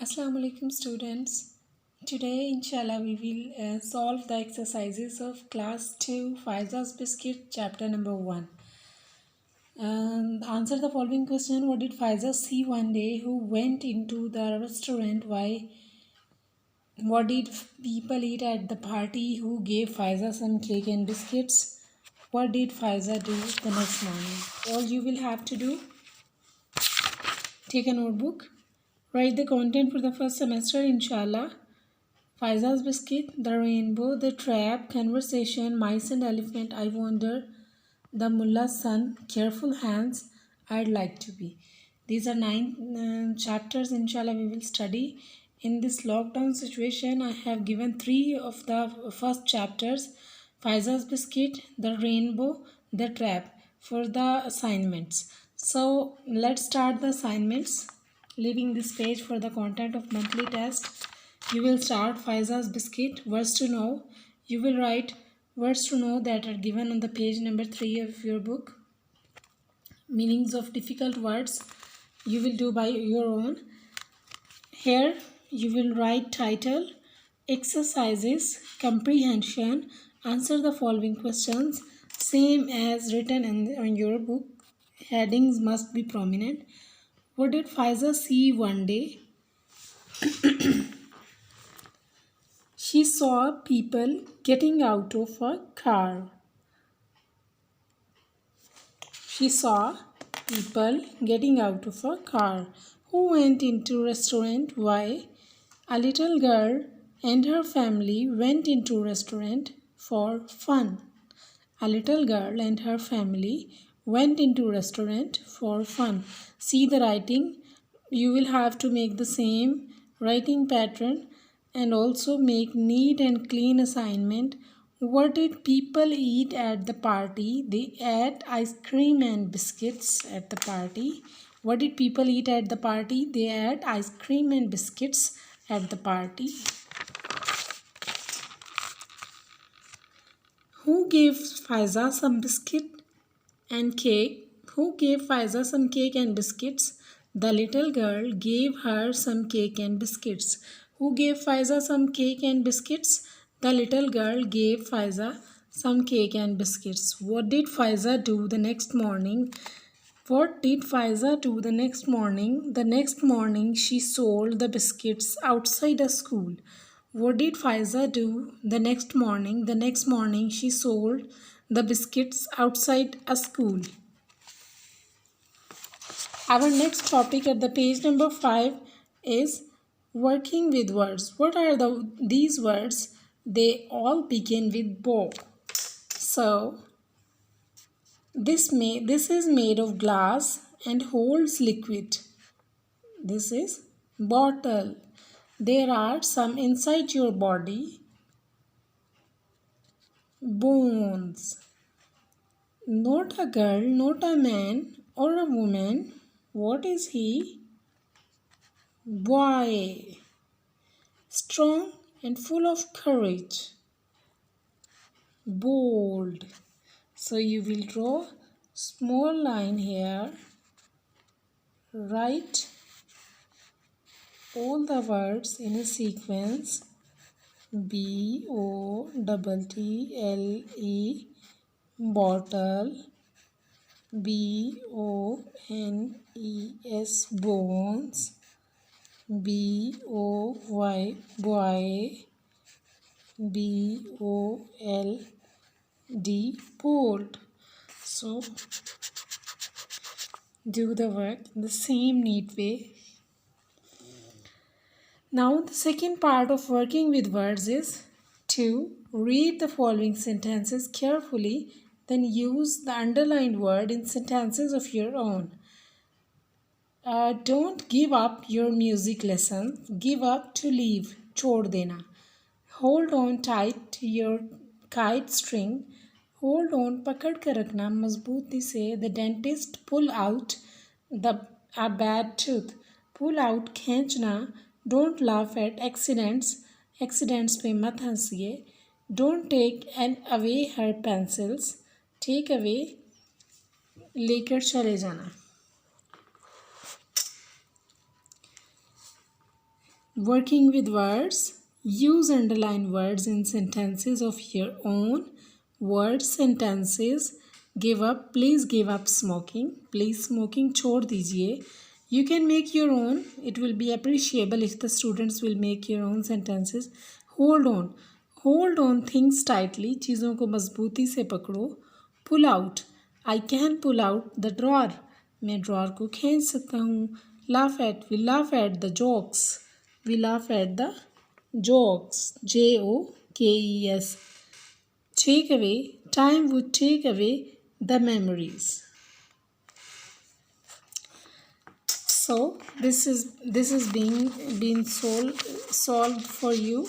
Assalamu alaikum students. Today inshallah we will solve the exercises of class 2 Faiza's Biscuit chapter number 1. Answer the following question. What did Faiza see one day who went into the restaurant? Why? What did people eat at the party? Who gave Faiza some cake and biscuits? What did Faiza do the next morning? All you will have to do, take a notebook, write the content for the first semester inshallah. Faiza's Biscuit, The Rainbow, The Trap, Conversation, Mice and Elephant, I Wonder, The Mullah's Son, Careful Hands, I'd Like to Be. These are 9 chapters, inshallah, we will study. In this lockdown situation, I have given 3 of the first chapters, Faiza's Biscuit, The Rainbow, The Trap, for the assignments. So, let's start the assignments. Leaving this page for the content of monthly test. You will start Faiza's Biscuit, words to know. You will write words to know that are given on the page number 3 of your book. Meanings of difficult words you will do by your own. Here you will write title, exercises, comprehension, answer the following questions, same as written on your book. Headings must be prominent. What did Faiza see one day? She saw people getting out of a car. She saw people getting out of a car. Who went into restaurant? Why? A little girl and her family went into restaurant for fun. A little girl and her family went into restaurant for fun. See the writing. You will have to make the same writing pattern and also make neat and clean assignment. What did people eat at the party? They ate ice cream and biscuits at the party. What did people eat at the party? They ate ice cream and biscuits at the party. Who gave Faiza some biscuit and cake? Who gave Faiza some cake and biscuits? The little girl gave her some cake and biscuits. Who gave Faiza some cake and biscuits? The little girl gave Faiza some cake and biscuits. What did Faiza do the next morning? What did Faiza do the next morning? The next morning she sold the biscuits outside a school. What did Faiza do the next morning? The next morning she sold the biscuits outside a school. Our next topic at the page number 5 is working with words. What are these words? They all begin with bo. So this is made of glass and holds liquid. This is bottle. There are some inside your body. Bones. Not a girl, not a man or a woman. What is he? Boy. Strong and full of courage. Bold. So you will draw small line here. Write all the words in a sequence. BOTTLE, bottle. BONES, bones. BOY, boy. BOLD, bold. So do the work in the same neat way. Now the second part of working with words is to read the following sentences carefully, then use the underlined word in sentences of your own. Don't give up your music lesson. Give up to leave. छोड़ देना. Hold on tight to your kite string. Hold on पकड़ कर रखना मजबूती से. The dentist pull out a bad tooth. Pull out खींचना. Don't laugh at accidents. Accidents पे मत हंसिए. Don't take away her pencils. Take away लेकर चले जाना. Working with words. Use underline words in sentences of your own. Word sentences. Give up. Please give up smoking. Please smoking छोड़ दीजिए. You can make your own. It will be appreciable if the students will make your own sentences. Hold on. Hold on things tightly. चीज़ों को मजबूती से पकड़ो. Pull out. I can pull out the drawer. मैं drawer को खींच सकता हूँ. Laugh at. We laugh at the jokes. We laugh at the jokes. Jokes. Take away. Time would take away the memories. So this is being solved for you.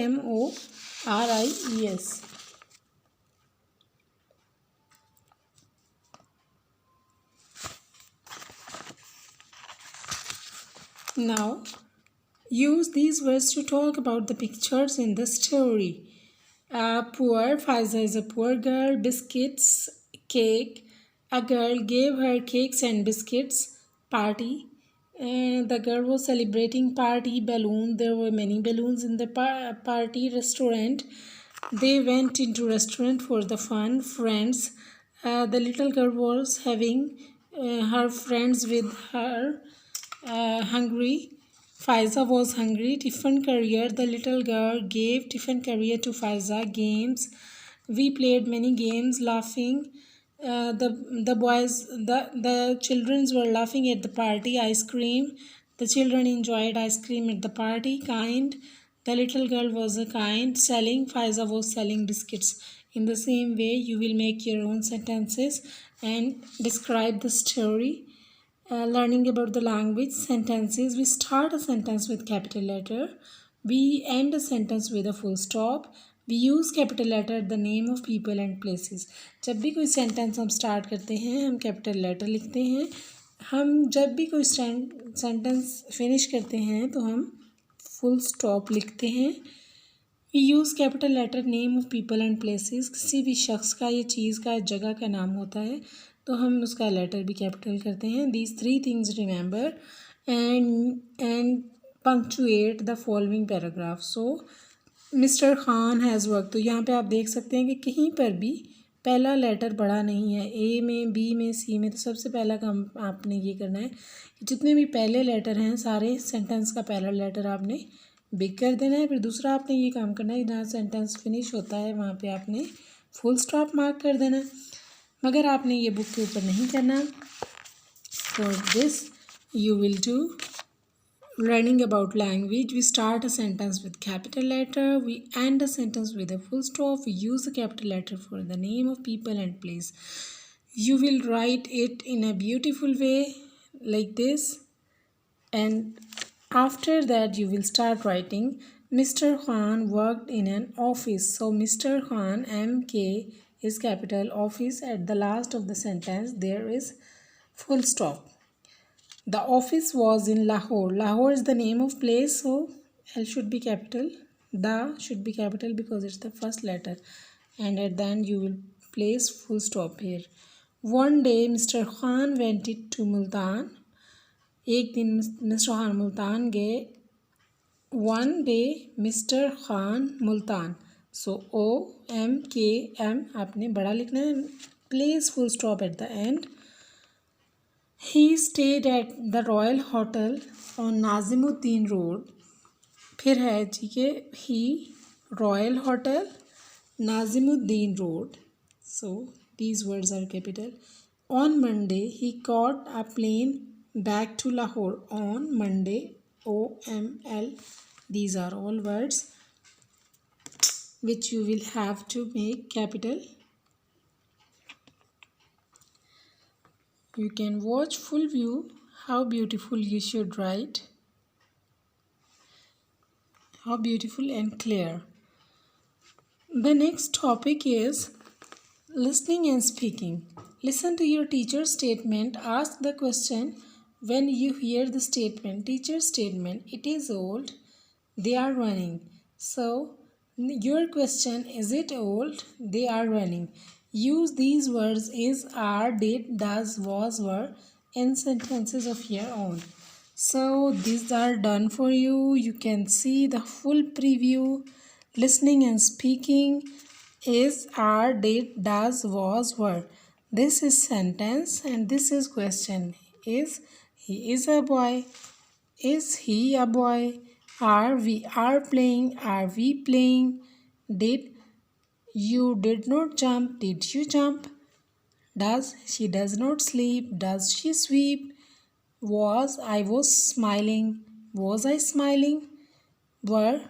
MEMORIES. Now use these words to talk about the pictures in the story. Poor. Faiza is a poor girl. Biscuits. Cake. A girl gave her cakes and biscuits. Party. The girl was celebrating. Party. Balloon. There were many balloons in the party. Restaurant. They went into restaurant for the fun. Friends. The little girl was having her friends with her. Hungry. Faiza was hungry. Tiffin career. The little girl gave tiffin career to Faiza. Games. We played many games. Laughing. The children were laughing at the party. Ice cream. The children enjoyed ice cream at the party. Kind. The little girl was a kind. Selling. Faiza was selling biscuits. In the same way, you will make your own sentences and describe the story. Learning about the language. Sentences. We start a sentence with capital letter. We end a sentence with a full stop. We use capital letter at the name of people and places. जब भी कोई sentence हम start करते हैं हम capital letter लिखते हैं. हम जब भी कोई sentence finish करते हैं तो हम full stop लिखते हैं. We use capital letter name of people and places. किसी भी शख्स का या चीज़ का जगह का नाम होता है तो हम उसका लेटर भी कैपिटल करते हैं. These three things remember and punctuate the following paragraph. So Mr. Khan has worked. तो यहाँ पे आप देख सकते हैं कि कहीं पर भी पहला लेटर बड़ा नहीं है. ए में, बी में, सी में. तो सबसे पहला काम आपने ये करना है कि जितने भी पहले लेटर हैं सारे सेंटेंस का पहला लेटर आपने बिग कर देना है. फिर दूसरा आपने ये काम करना है जहाँ सेंटेंस फिनिश होता है वहाँ पे आपने फुल स्टॉप मार्क कर देना है. मगर आपने ये बुक के ऊपर नहीं करना. For this you will do learning about language. We start a sentence with capital letter. We end a sentence with a full stop. We use the capital letter for the name of people and place. You will write it in a beautiful way like this, and after that you will start writing Mr. Khan worked in an office. So Mr. Khan, MK is capital, office at the last of the sentence there is full stop. The office was in Lahore. Lahore is the name of place, so L should be capital. The should be capital because it's the first letter. And at the end you will place full stop here. One day Mr. Khan went it to Multan. एक दिन Mr. Khan Multan गए. One day Mr. Khan Multan. So OMKM आपने बड़ा लिखना है. Place full stop at the end. He stayed at the Royal Hotel on Nazimuddin Road. फिर है ठीक है. He Royal Hotel Nazimuddin Road. So these words are capital. On Monday he caught a plane back to Lahore. On Monday, OML. These are all words which you will have to make capital. You can watch full view how beautiful you should write. How beautiful and clear. The next topic is listening and speaking. Listen to your teacher's statement. Ask the question when you hear the statement. Teacher's statement. It is old. They are running. So, your question, is it old? They are running. Use these words is, are, did, does, was, were in sentences of your own. So, these are done for you. You can see the full preview. Listening and speaking is, are, did, does, was, were. This is sentence and this is question. Is he is a boy? Is he a boy? Are we are playing? Are we playing? Did you did not jump? Did you jump? Does she does not sleep? Does she sweep? Was I was smiling? Was I smiling? Were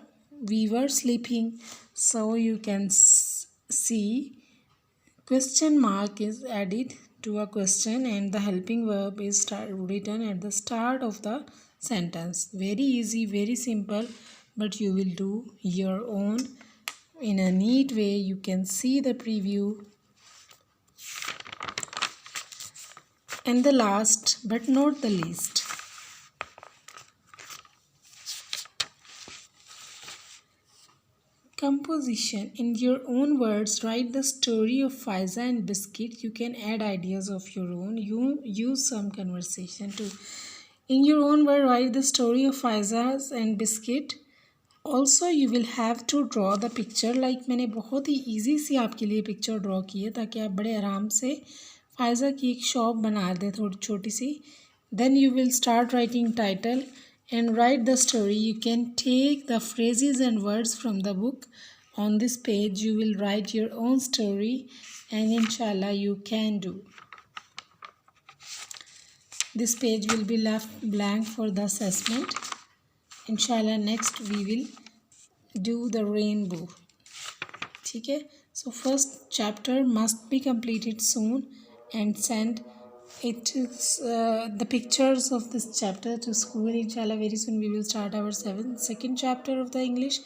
we were sleeping? So you can see question mark is added to a question and the helping verb is written at the start of the sentence. Very easy, very simple, but you will do your own in a neat way. You can see the preview. And the last but not the least, composition. In your own words, write the story of Faiza and Biscuit. You can add ideas of your own. You use some conversation too. In your own word, write the story of Faiza and Biscuit. Also, you will have to draw the picture. Like मैंने बहुत ही easy सी आपके लिए picture draw की है ताकि आप बड़े आराम से फ़ायज़ा की एक shop बना दें थोड़ी छोटी सी. Then you will start writing title and write the story. You can take the phrases and words from the book. On this page, you will write your own story and inshallah you can do. This page will be left blank for the assessment. Inshallah next we will do the rainbow. ठीक है. So first chapter must be completed soon and send it the pictures of this chapter to school. Inshallah very soon we will start our second chapter of the English,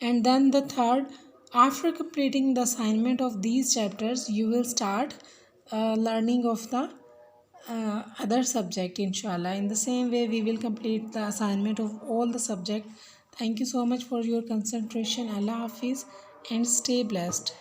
and then the third. After completing the assignment of these chapters, you will start learning of the other subject inshallah. In the same way we will complete the assignment of all the subject. Thank you so much for your concentration. Allah Hafiz and stay blessed.